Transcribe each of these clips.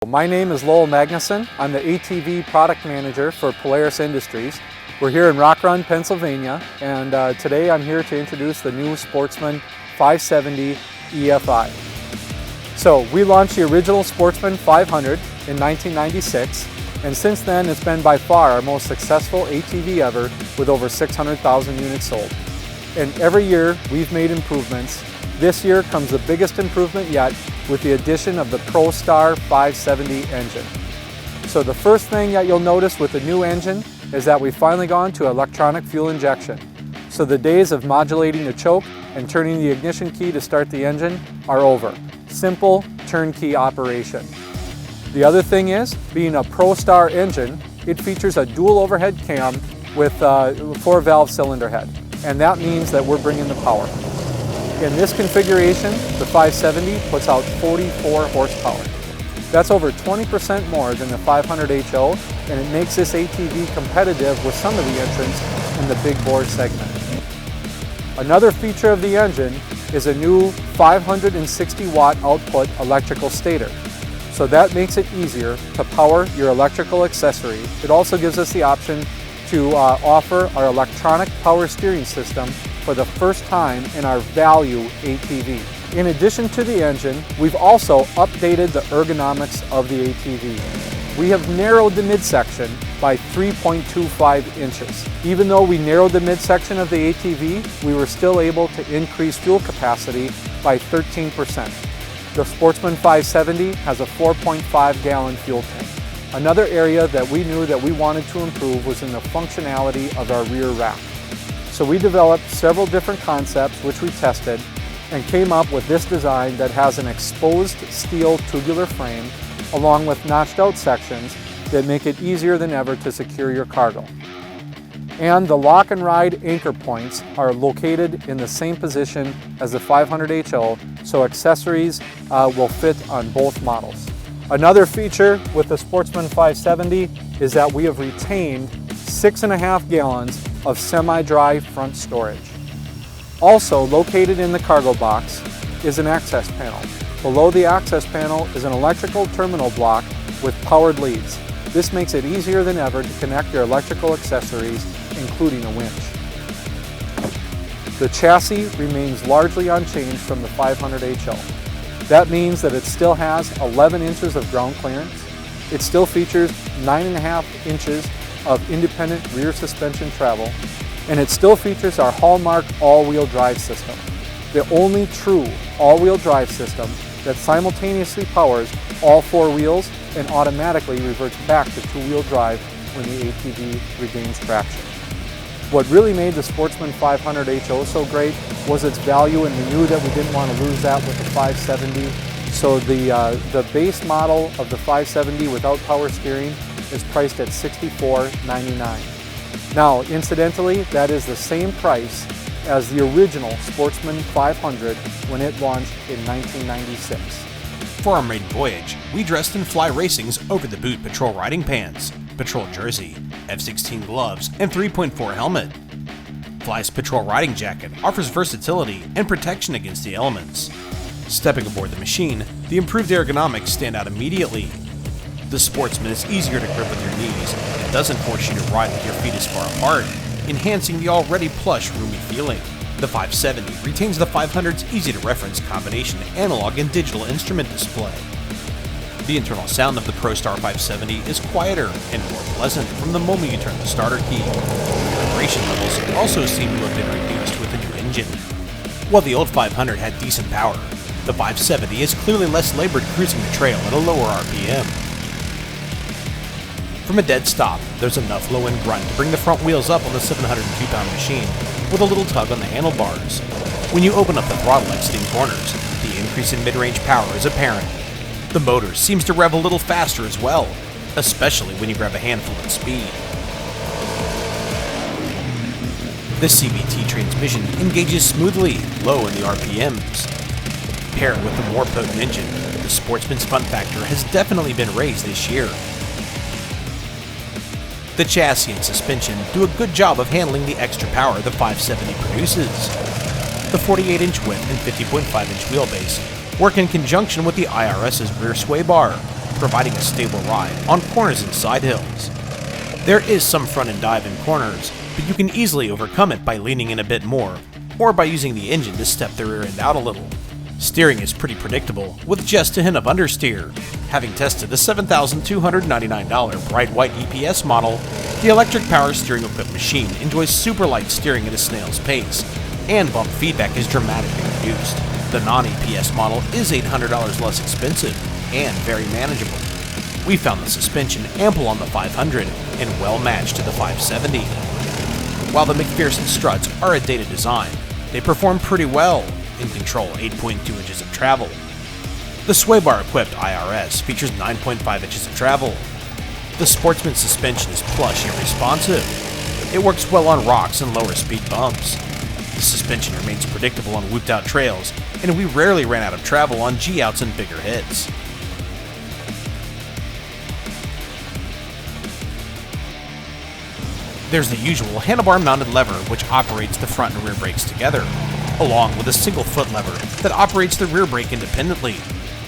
My name is Lowell Magnuson. I'm the ATV product manager for Polaris Industries. We're here in Rock Run, Pennsylvania, and today I'm here to introduce the new Sportsman 570 EFI. So we launched the original Sportsman 500 in 1996, and since then it's been by far our most successful ATV ever with over 600,000 units sold. And every year we've made improvements. This year comes the biggest improvement yet with the addition of the ProStar 570 engine. So the first thing that you'll notice with the new engine is that we've finally gone to electronic fuel injection. So the days of modulating the choke and turning the ignition key to start the engine are over. Simple turnkey operation. The other thing is, being a ProStar engine, it features a dual overhead cam with a 4-valve cylinder head. And that means that we're bringing the power. In this configuration, the 570 puts out 44 horsepower. That's over 20% more than the 500 HO, and it makes this ATV competitive with some of the entrants in the big bore segment. Another feature of the engine is a new 560 watt output electrical stator. So that makes it easier to power your electrical accessory. It also gives us the option to offer our electronic power steering system for the first time in our value ATV. In addition to the engine, we've also updated the ergonomics of the ATV. We have narrowed the midsection by 3.25 inches. Even though we narrowed the midsection of the ATV, we were still able to increase fuel capacity by 13%. The Sportsman 570 has a 4.5 gallon fuel tank. Another area that we knew that we wanted to improve was in the functionality of our rear rack. So we developed several different concepts which we tested and came up with this design that has an exposed steel tubular frame along with notched out sections that make it easier than ever to secure your cargo. And the lock and ride anchor points are located in the same position as the 500 HO, so accessories will fit on both models. Another feature with the Sportsman 570 is that we have retained 6.5 gallons of semi-dry front storage. Also located in the cargo box is an access panel. Below the access panel is an electrical terminal block with powered leads. This makes it easier than ever to connect your electrical accessories, including a winch. The chassis remains largely unchanged from the 500 HO. That means that it still has 11 inches of ground clearance. It still features 9.5 inches of independent rear suspension travel, and it still features our hallmark all-wheel drive system, the only true all-wheel drive system that simultaneously powers all 4 wheels and automatically reverts back to 2-wheel drive when the ATV regains traction. What really made the Sportsman 500 HO so great was its value, and we knew that we didn't want to lose that with the 570. So the base model of the 570 without power steering is priced at $64.99. Now, incidentally, that is the same price as the original Sportsman 500 when it launched in 1996. For our maiden voyage, we dressed in Fly Racing's over-the-boot patrol riding pants, patrol jersey, F-16 gloves, and 3.4 helmet. Fly's patrol riding jacket offers versatility and protection against the elements. Stepping aboard the machine, the improved ergonomics stand out immediately. The Sportsman is easier to grip with your knees and doesn't force you to ride with your feet as far apart, enhancing the already plush, roomy feeling. The 570 retains the 500's easy-to-reference combination analog and digital instrument display. The internal sound of the ProStar 570 is quieter and more pleasant from the moment you turn the starter key. Vibration levels also seem to have been reduced with the new engine. While the old 500 had decent power, the 570 is clearly less labored cruising the trail at a lower RPM. From a dead stop, there's enough low-end grunt to bring the front wheels up on the 702-pound machine with a little tug on the handlebars. When you open up the throttle exiting corners, the increase in mid-range power is apparent. The motor seems to rev a little faster as well, especially when you grab a handful at speed. The CVT transmission engages smoothly, low in the RPMs. Paired with the more potent engine, the Sportsman's fun factor has definitely been raised this year. The chassis and suspension do a good job of handling the extra power the 570 produces. The 48-inch width and 50.5-inch wheelbase work in conjunction with the IRS's rear sway bar, providing a stable ride on corners and side hills. There is some front-end dive in corners, but you can easily overcome it by leaning in a bit more, or by using the engine to step the rear end out a little. Steering is pretty predictable, with just a hint of understeer. Having tested the $7,299 bright white EPS model, the electric power steering equipped machine enjoys super light steering at a snail's pace, and bump feedback is dramatically reduced. The non-EPS model is $800 less expensive and very manageable. We found the suspension ample on the 500 and well matched to the 570. While the McPherson struts are a dated design, they perform pretty well and control 8.2 inches of travel. The sway bar equipped IRS features 9.5 inches of travel. The Sportsman suspension is plush and responsive. It works well on rocks and lower speed bumps. The suspension remains predictable on whooped out trails, and we rarely ran out of travel on G-outs and bigger hits. There's the usual handlebar mounted lever which operates the front and rear brakes together, along with a single foot lever that operates the rear brake independently,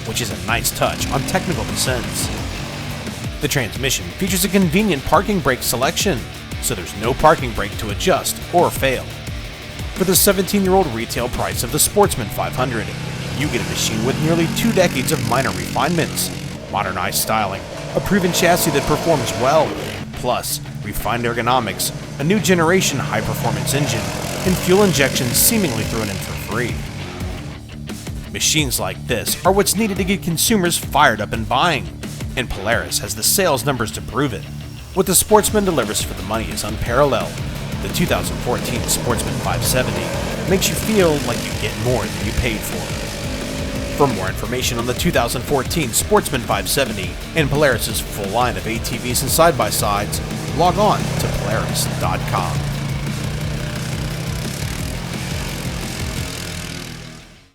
which is a nice touch on technical descents. The transmission features a convenient parking brake selection, so there's no parking brake to adjust or fail. For the 17-year-old retail price of the Sportsman 500, you get a machine with nearly 2 decades of minor refinements, modernized styling, a proven chassis that performs well, plus refined ergonomics, a new generation high-performance engine, and fuel injection seemingly thrown in for free. Machines like this are what's needed to get consumers fired up and buying, and Polaris has the sales numbers to prove it. What the Sportsman delivers for the money is unparalleled. The 2014 Sportsman 570 makes you feel like you get more than you paid for. For more information on the 2014 Sportsman 570 and Polaris's full line of ATVs and side-by-sides, log on to Polaris.com.